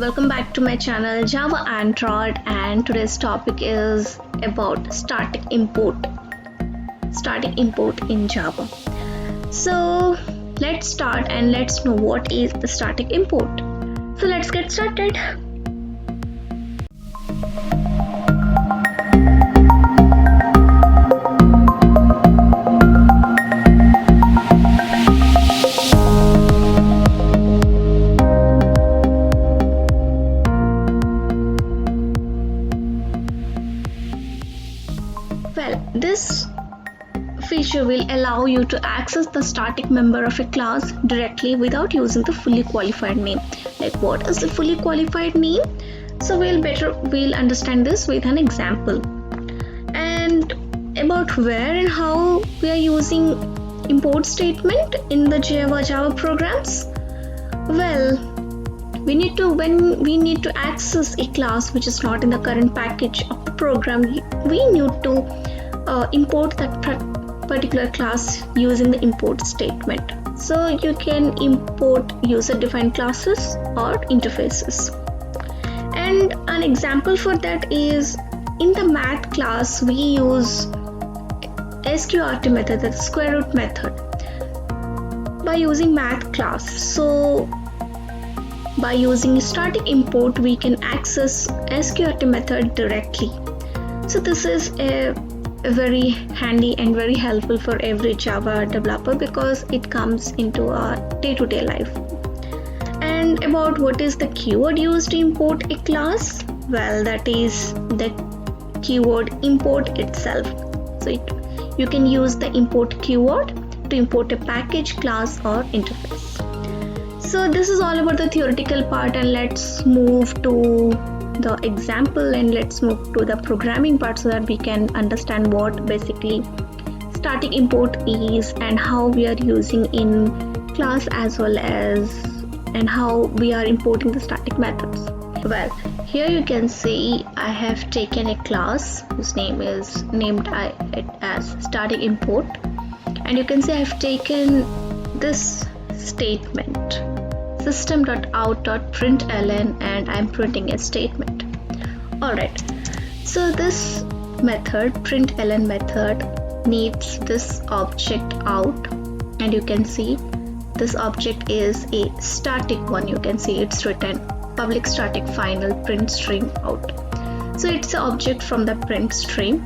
welcome back to my channel Java Android, and today's topic is about static import in Java. So let's start and let's know what is the static import. So let's get started. Well, this feature will allow you to access the static member of a class directly without using the fully qualified name. Like, what is the fully qualified name? So we'll understand this with an example. And about where and how we are using import statement in the Java programs. Well, when we need to access a class which is not in the current package of the program, we need to import that particular class using the import statement. So you can import user defined classes or interfaces. And an example for that is in the math class we use sqrt method, the square root method, by using math class. So by using static import we can access sqrt method directly. So this is a very handy and very helpful for every Java developer because it comes into our day-to-day life. And about what is the keyword used to import a class? Well, that is the keyword import itself. So you can use the import keyword to import a package, class or interface. So this is all about the theoretical part, and let's move to the example and let's move to the programming part so that we can understand what basically static import is and how we are using in class as well as and how we are importing the static methods. Well, here you can see I have taken a class whose name is named as static import, and you can see I have taken this statement system.out.println and I'm printing a statement. Alright, so this method, println method, needs this object out, and you can see this object is a static one. You can see it's written public static final print string out. So it's an object from the print stream,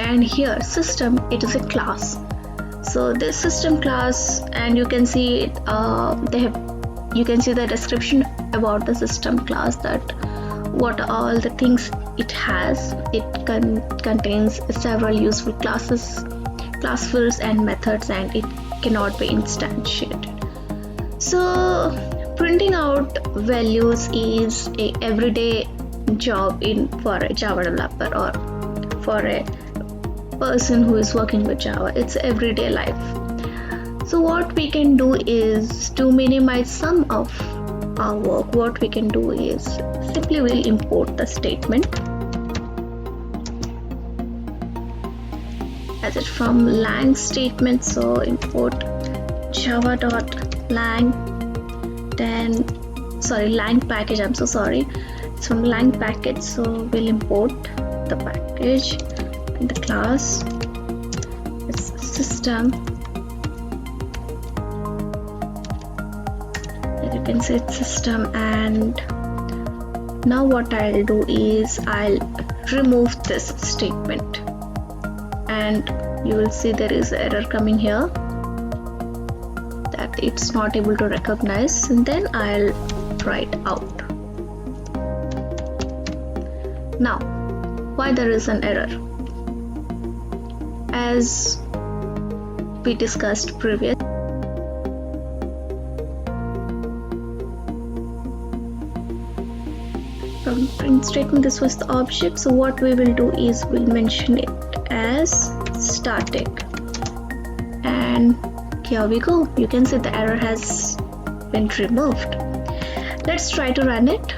and here system, it is a class. So this system class, and you can see you can see the description about the system class, that what all the things it has. It contains several useful classes, class fields and methods, and it cannot be instantiated. So printing out values is a everyday job for a Java developer or for a person who is working with Java. It's everyday life. So what we can do is to minimize some of our work. What we can do is simply we'll import the statement as it from lang statement. So import java.lang, then lang package, I'm so sorry, it's from lang package. So we'll import the package and the class is system. You can see it's system, and now what I'll do is I'll remove this statement, and you will see there is an error coming here that it's not able to recognize, and then I'll write out. Now why there is an error? As we discussed previously, from print statement, this was the object. So what we will do is we'll mention it as static, and here we go. You can see the error has been removed. Let's try to run it.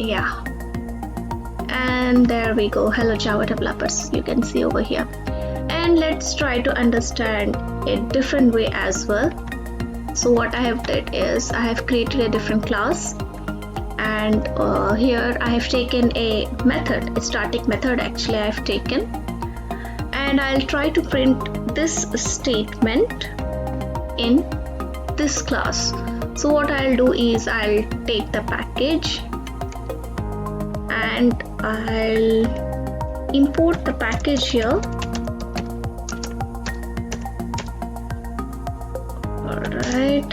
Yeah, and there we go. Hello Java developers, you can see over here. And let's try to understand a different way as well. So what I have did is I have created a different class and here I have taken a method, a static method actually I have taken, and I'll try to print this statement in this class. So what I'll do is I'll take the package and I'll import the package here. Alright,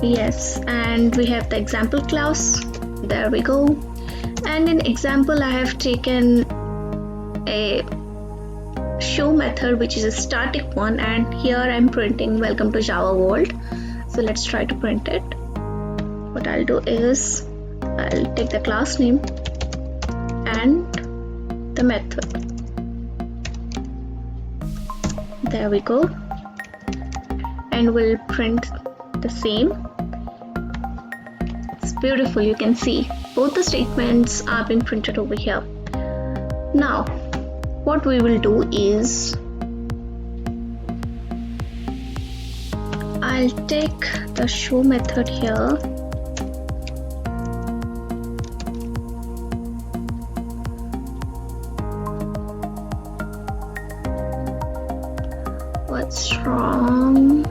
yes, and we have the example class. There we go. And in example I have taken a show method which is a static one, and here I'm printing welcome to Java world. So let's try to print it. What I'll do is I'll take the class name and the method. There we go, and we'll print the same. It's beautiful, you can see both the statements are being printed over here. Now what we will do is I'll take the show method here what's wrong?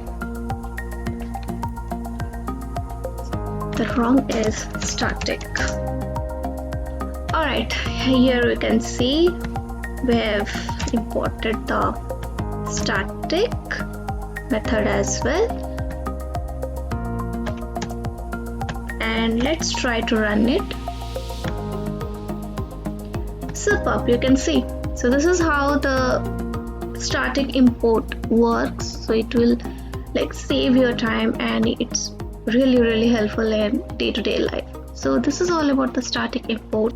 The wrong is static. Alright, here you can see we have imported the static method as well, and let's try to run it. Superb, you can see. So this is how the static import works. So it will like save your time, and it's really helpful in day-to-day life. So this is all about the static import.